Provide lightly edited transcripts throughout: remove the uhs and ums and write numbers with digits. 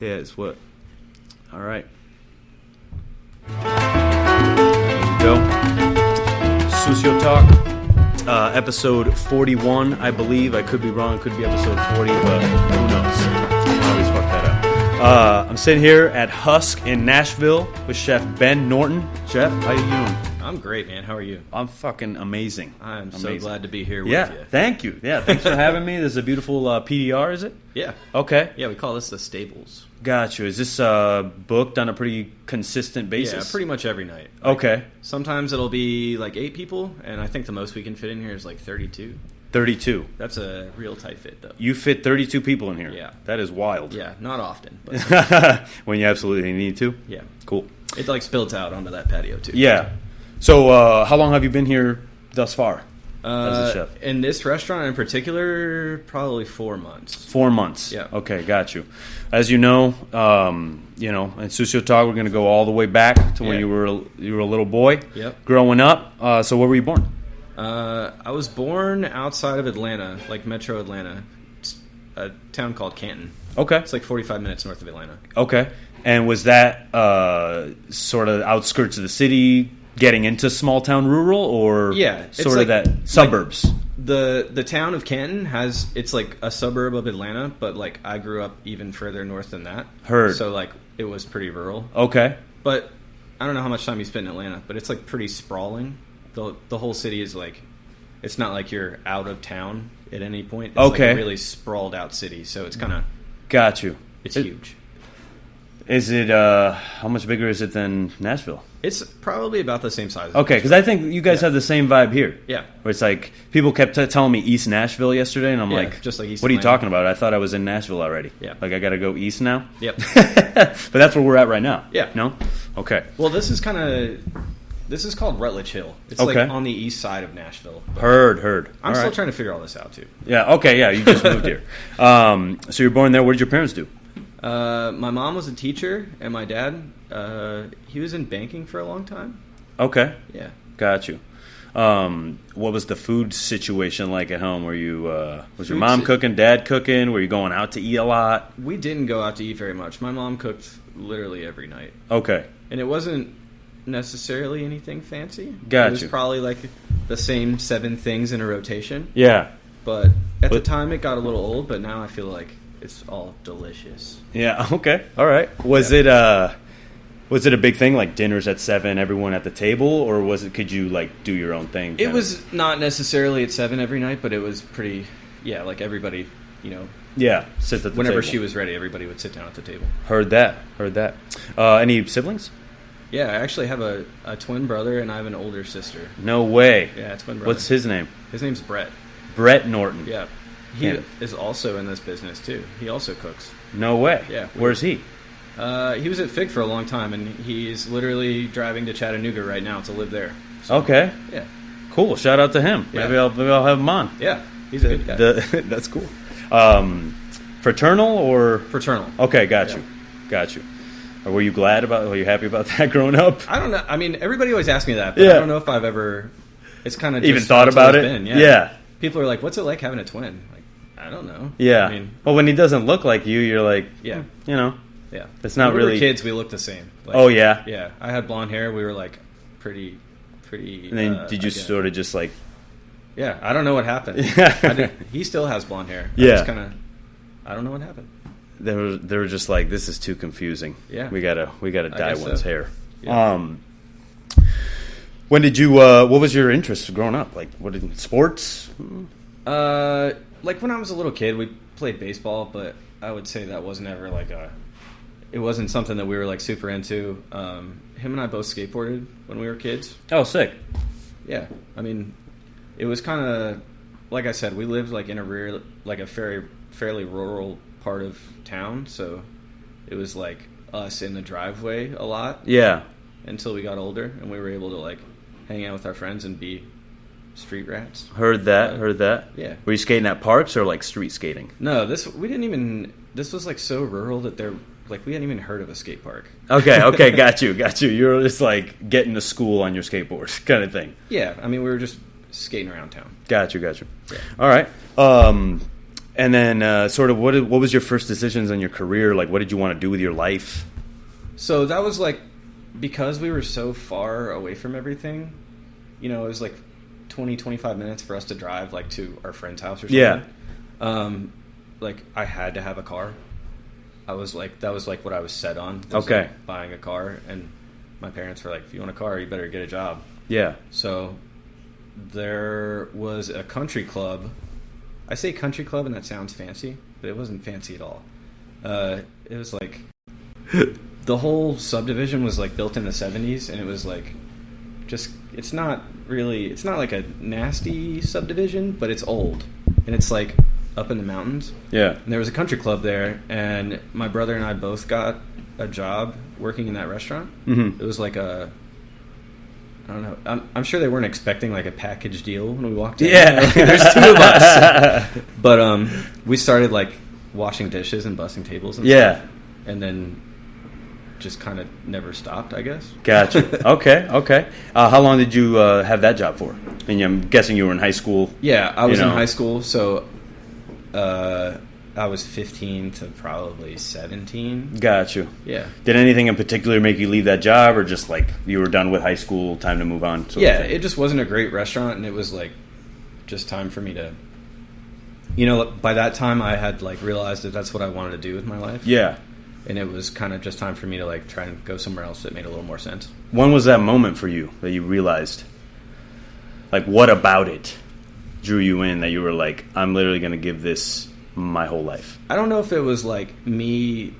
Yeah, it's what? All right. There we go. Suciotalk, episode 41, I believe. I could be wrong. It could be episode 40, but who knows? I always fuck that up. I'm sitting here at Husk in Nashville with Chef Ben Norton. Chef, how you doing? I'm great, man. How are you? I'm fucking amazing. I'm so glad to be here with you. Thank you. Yeah, thanks for having me. This is a beautiful PDR, is it? Yeah. Okay. Yeah, we call this the Stables. Got you. Is this booked on a pretty consistent basis? Yeah, pretty much every night. Okay. Sometimes it'll be like 8 people, and I think the most we can fit in here is like 32. 32. That's a real tight fit, though. You fit 32 people in here? Yeah. That is wild. Yeah, not often. But when you absolutely need to? Yeah. Cool. It like spills out onto that patio, too. Yeah. So how long have you been here thus far as a chef? In this restaurant in particular, probably 4 months. 4 months. Yeah. Okay, got you. As in Sucio we're going to go all the way back to when you were a little boy. Yep. Growing up. So where were you born? I was born outside of Atlanta, like Metro Atlanta. It's a town called Canton. Okay. It's like 45 minutes north of Atlanta. Okay. And was that sort of outskirts of the city, getting into small town rural, or sort of that suburbs? Like the town of Canton it's like a suburb of Atlanta, but like I grew up even further north than that. Heard. So like it was pretty rural. Okay. But I don't know how much time you spent in Atlanta, but it's like pretty sprawling. The whole city is like, it's not like you're out of town at any point. It's like a really sprawled out city, so it's kind of... Got you. It's huge. Is it, how much bigger is it than Nashville? It's probably about the same size. Okay, because I think you guys have the same vibe here. Yeah. Where it's like, people kept telling me East Nashville yesterday, and I'm like, just like East what are you Atlanta. talking about? I thought I was in Nashville already. Yeah. Like, I got to go east now? Yep. But that's where we're at right now. Yeah. No? Okay. Well, this is called Rutledge Hill. It's like on the east side of Nashville. Heard. I'm still trying to figure all this out, too. Yeah, okay, yeah, you just moved here. So you're born there. What did your parents do? My mom was a teacher, and my dad, he was in banking for a long time. Okay. Yeah. Got you. What was the food situation like at home? Were you was your mom cooking, dad cooking? Were you going out to eat a lot? We didn't go out to eat very much. My mom cooked literally every night. Okay. And it wasn't necessarily anything fancy. Got It was probably like the same 7 things in a rotation. Yeah. But at the time it got a little old, but now I feel like it's all delicious. Yeah, okay. All right. Was it a big thing, like dinners at 7, everyone at the table, or could you like do your own thing? It was not necessarily at 7 every night, but it was pretty like everybody, Yeah, sit at the whenever table. she was ready, everybody would sit down at the table. Heard that. Any siblings? Yeah, I actually have a twin brother, and I have an older sister. No way. Yeah, a twin brother. What's his name? His name's Brett. Brett Norton. Yeah. He is also in this business, too. He also cooks. No way. Yeah. Where's he? He was at Fig for a long time, and he's literally driving to Chattanooga right now to live there. So, okay. Yeah. Cool. Shout out to him. Yeah. Maybe I'll have him on. Yeah. He's a good guy. That's cool. Fraternal or? Fraternal. Okay, got you. Or were you happy about that growing up? I don't know. I mean, everybody always asks me that, but I don't know if I've ever... It's kind of even thought about it? Been, yeah. People are like, what's it like having a twin? Like, I don't know. Yeah. I mean, well, when he doesn't look like you, you're like, yeah. Yeah. It's not when really... we were kids, we looked the same. Like, oh, yeah? Yeah. I had blonde hair. We were like pretty... And then did you sort of just like... Yeah. I don't know what happened. He still has blonde hair. Yeah. I don't know what happened. They were just like, this is too confusing. Yeah. We gotta dye one's hair. Yeah. When did you what was your interest growing up? Like sports? Like when I was a little kid, we played baseball, but I would say that wasn't ever like it wasn't something that we were like super into. Him and I both skateboarded when we were kids. Oh, sick. Yeah. I mean, it was kind of, like I said, we lived like in a fairly rural part of town, so it was like us in the driveway a lot. Yeah. Until we got older, and we were able to like hang out with our friends and be street rats. Heard that. Yeah. Were you skating at parks or like street skating? No, this was like so rural that we hadn't even heard of a skate park. Okay, got you. You're just like getting to school on your skateboard kind of thing. Yeah, I mean we were just skating around town. Got you. Yeah. All right. And then sort of what was your first decisions on your career? Like, what did you want to do with your life? So that was like, because we were so far away from everything, it was like 20, 25 minutes for us to drive like to our friend's house or something. Yeah. Like I had to have a car. That was like what I was set on. Okay. Like buying a car, and my parents were like, if you want a car, you better get a job. Yeah. So there was a country club. I say country club and that sounds fancy, but it wasn't fancy at all. It was like the whole subdivision was like built in the 70s, and it was like it's not like a nasty subdivision, but it's old, and it's like up in the mountains. Yeah. And there was a country club there, and my brother and I both got a job working in that restaurant. Mm-hmm. It was like I don't know. I'm sure they weren't expecting like a package deal when we walked in. Yeah. There's two of us. But we started like washing dishes and busting tables and stuff. And then just kind of never stopped, I guess. Gotcha. Okay. How long did you have that job for? And I'm guessing you were in high school. Yeah, I was in high school, so I was 15 to probably 17. Got you. Yeah. Did anything in particular make you leave that job, or just like you were done with high school, time to move on? Yeah, it just wasn't a great restaurant, and it was like just time for me to, by that time I had like realized that that's what I wanted to do with my life. Yeah. And it was kind of just time for me to like try and go somewhere else that made a little more sense. When was that moment for you that you realized, like, what about it drew you in that you were like, I'm literally going to give this my whole life? I don't know if it was like me,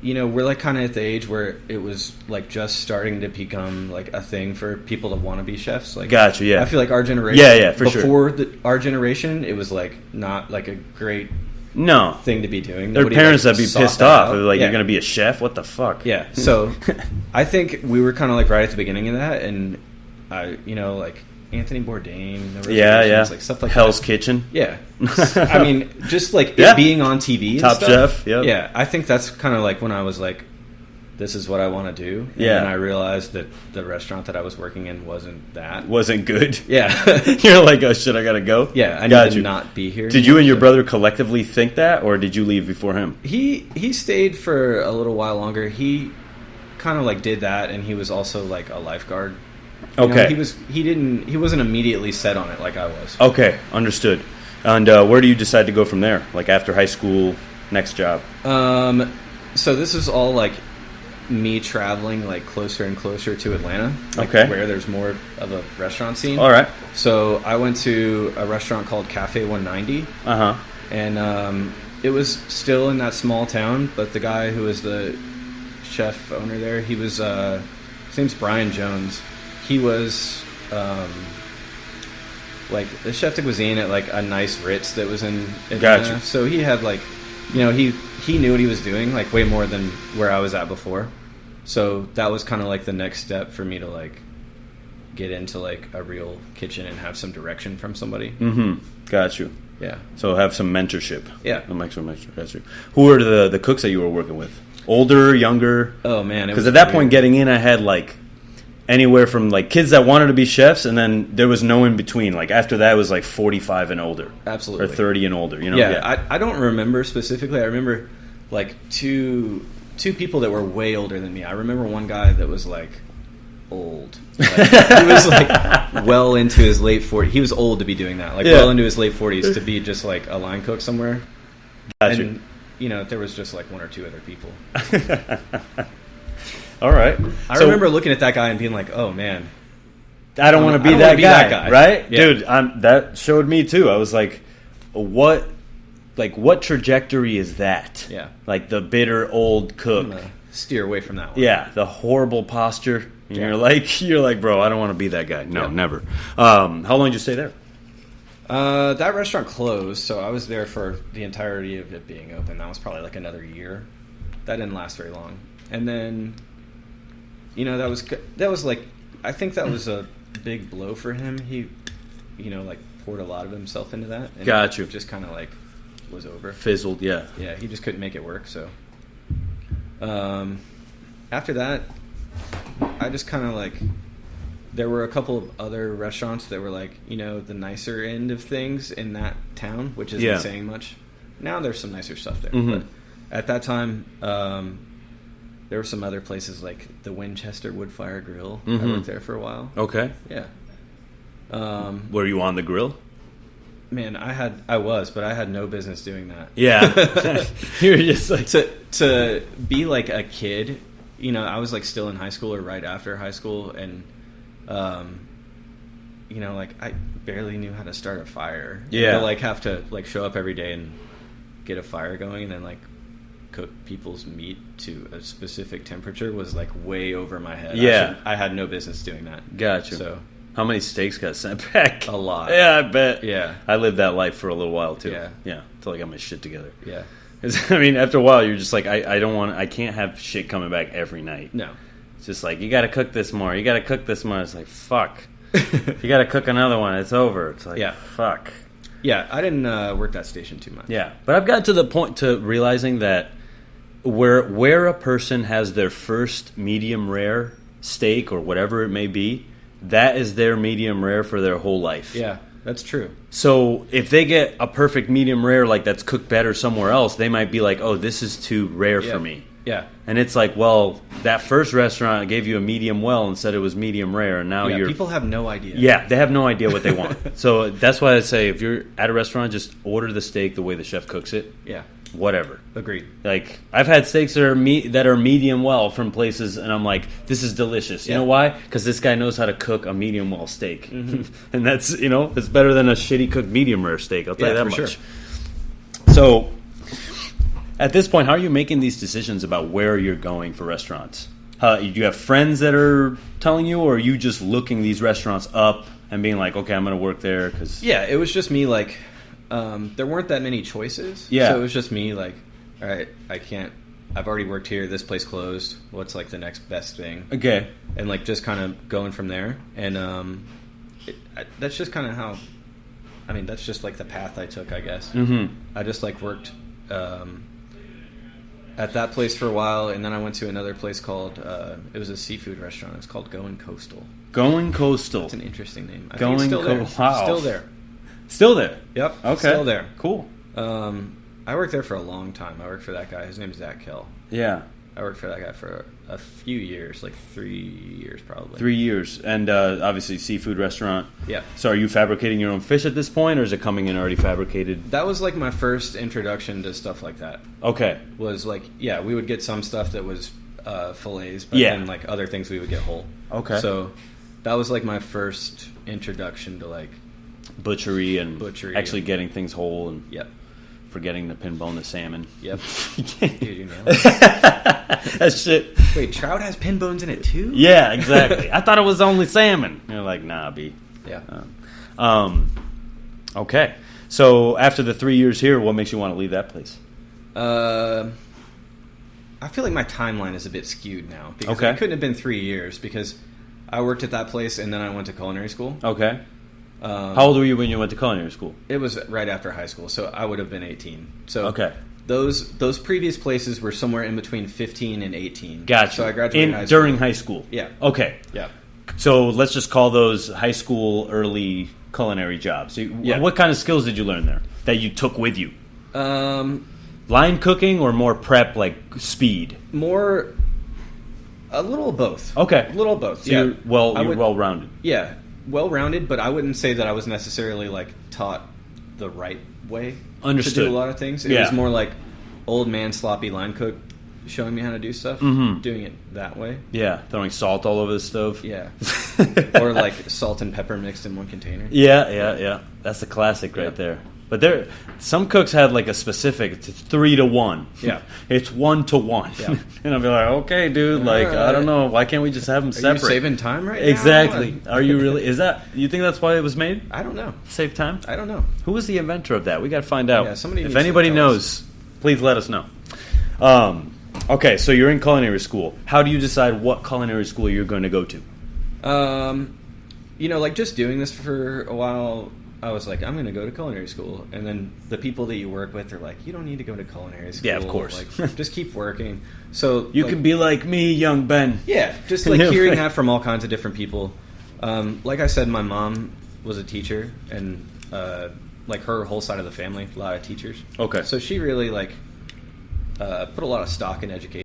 we're like kind of at the age where it was like just starting to become like a thing for people to want to be chefs. Like, gotcha, yeah. I feel like our generation, for sure. Before our generation, it was like not like a great thing to be doing. Their parents would be pissed off. They're like, you're going to be a chef? What the fuck? Yeah. So I think we were kind of like right at the beginning of that, and like Anthony Bourdain. Yeah. Like stuff like Hell's that. Kitchen. Yeah. I mean, just like it being on TV and Top stuff. Chef. Yep. Yeah. I think that's kind of like when I was like, this is what I want to do. Yeah. And I realized that the restaurant that I was working in wasn't good. Yeah. You're like, oh shit, I gotta go. Yeah. I need to not be here. Did you and your brother collectively think that, or did you leave before him? He stayed for a little while longer. He kind of like did that, and he was also like a lifeguard. Okay. He wasn't immediately set on it like I was. Okay, understood. And where do you decide to go from there? Like after high school, next job? So this is all like me traveling like closer and closer to Atlanta, like where there's more of a restaurant scene. All right. So I went to a restaurant called Cafe 190. And it was still in that small town, but the guy who was the chef owner there, he was his name's Brian Jones. He was like the chef de cuisine at like a nice Ritz that was in Atlanta. Gotcha. So he had like, he knew what he was doing, like way more than where I was at before. So that was kind of like the next step for me to like get into like a real kitchen and have some direction from somebody. Mm-hmm. Got you. Yeah. So have some mentorship. Yeah. Some extra mentorship. Got you. Who were the cooks that you were working with? Older, younger? Oh man. Because at that point getting in, I had like anywhere from like kids that wanted to be chefs, and then there was no in between. Like after that, it was like 45 and older. Absolutely. Or 30 and older. Yeah. I don't remember specifically. I remember like two people that were way older than me. I remember one guy that was like old. Like, he was like well into his late 40s. He was old to be doing that. Like well into his late 40s to be just like a line cook somewhere. Gotcha. And there was just like one or two other people. All right. I remember looking at that guy and being like, "Oh man, I don't want to be that guy." Right, yeah. Dude? That showed me too. I was like, "What? Like, what trajectory is that?" Yeah, like the bitter old cook. I'm gonna steer away from that one. Yeah, the horrible posture. And you're like, bro, I don't want to be that guy. No, never. How long did you stay there? That restaurant closed, so I was there for the entirety of it being open. That was probably like another year. That didn't last very long, and then. That was like, I think that was a big blow for him. He, like poured a lot of himself into that. And got you. Just kind of like was over. Fizzled, yeah. Yeah, he just couldn't make it work. So, after that, I just kind of like there were a couple of other restaurants that were like, you know, the nicer end of things in that town, which isn't saying much. Now there's some nicer stuff there. Mm-hmm. But at that time, there were some other places like the Winchester Wood Fire Grill. Mm-hmm. I worked there for a while. Okay. Yeah. Were you on the grill? Man, I was, but I had no business doing that. Yeah. You're just like... To be like a kid, you know, I was like still in high school or right after high school, and you know, like I barely knew how to start a fire. Yeah. To like have to like show up every day and get a fire going, and then like cook people's meat to a specific temperature was like way over my head. Yeah. I had no business doing that. Gotcha. So how many steaks got sent back? a lot. Yeah, I bet. Yeah. I lived that life for a little while too. Yeah. Yeah. Until I got my shit together. Yeah. I mean, after a while, you're just like, I can't have shit coming back every night. No. It's just like, you got to cook this more. You got to cook this more. It's like, fuck. You got to cook another one. It's over. It's like, fuck. Yeah, I didn't work that station too much. Yeah, but I've got to the point to realizing that where a person has their first medium rare steak or whatever it may be, that is their medium rare for their whole life. Yeah, that's true. So if they get a perfect medium rare like that's cooked better somewhere else, they might be like, oh, this is too rare for me. Yeah. And it's like, well, that first restaurant gave you a medium well and said it was medium rare, and now you're... people have no idea. Yeah, they have no idea what they want. So that's why I say, if you're at a restaurant, just order the steak the way the chef cooks it. Yeah. Whatever. Agreed. Like, I've had steaks that are medium well from places, and I'm like, this is delicious. You know why? Because this guy knows how to cook a medium well steak. Mm-hmm. And that's, you know, it's better than a shitty cooked medium rare steak. I'll tell you that much. Sure. So... at this point, how are you making these decisions about where you're going for restaurants? Do you have friends that are telling you, or are you just looking these restaurants up and being like, okay, I'm going to work there? Cause... yeah, it was just me, like, there weren't that many choices. Yeah. So it was just me, like, all right, I've already worked here, this place closed, what's, like, the next best thing? Okay. And, like, just kind of going from there. And that's just kind of how, I mean, that's just, like, the path I took, I guess. Mm-hmm. I just, like, worked... at that place for a while, and then I went to another place called, it was a seafood restaurant. It's called Going Coastal. Going Coastal. It's an interesting name. I Going think it's still there. Wow. Still there. Still there? Yep. Okay. Still there. Cool. I worked there for a long time. I worked for that guy. His name's Zach Kell. Yeah. I worked for that guy for a few years, like 3 years probably. 3 years. And obviously seafood restaurant. Yeah. So are you fabricating your own fish at this point, or is it coming in already fabricated? That was like my first introduction to stuff like that. Okay. Was like, yeah, we would get some stuff that was fillets, but then like other things we would get whole. Okay. So that was like my first introduction to like Butchery and actually and, getting things whole and yep. forgetting to pinbone the salmon. Yep. Dude, you nailed it. That shit. Wait, trout has pin bones in it too? Yeah, exactly. I thought it was only salmon. You're like, nah, B. Yeah. Okay. So after the 3 years here, what makes you want to leave that place? I feel like my timeline is a bit skewed now because it couldn't have been 3 years because I worked at that place and then I went to culinary school. Okay. How old were you when you went to culinary school? It was right after high school, so I would have been 18. So okay. Those previous places were somewhere in between 15 and 18. Gotcha. So I graduated high school. During high school? Yeah. Okay. Yeah. So let's just call those high school early culinary jobs. So what kind of skills did you learn there that you took with you? Line cooking or more prep, like speed? More, a little of both. Okay. A little of both, so you're well-rounded. Yeah, well-rounded, but I wouldn't say that I was necessarily, like, taught the right way Understood. to do a lot of things. It was more like old man sloppy line cook showing me how to do stuff, doing it that way. Yeah, throwing salt all over the stove. Yeah. Or, like, salt and pepper mixed in one container. Yeah. That's the classic right there. But some cooks had like a specific, it's 3 to 1. Yeah. It's 1 to 1. Yeah. And I'll be like, okay, dude, like, I don't know. Why can't we just have them separate? Are you saving time right exactly. now? Are you really? You think that's why it was made? I don't know. Save time? I don't know. Who was the inventor of that? We got to find out. Yeah, somebody if anybody knows, please let us know. Okay, so you're in culinary school. How do you decide what culinary school you're going to go to? Like just doing this for a while, I was like, I'm going to go to culinary school. And then the people that you work with are like, you don't need to go to culinary school. Yeah, of course. Like, just keep working. So you can be like me, young Ben. Yeah, just like hearing that from all kinds of different people. Like I said, my mom was a teacher, and like her whole side of the family, a lot of teachers. Okay. So she really like put a lot of stock in education.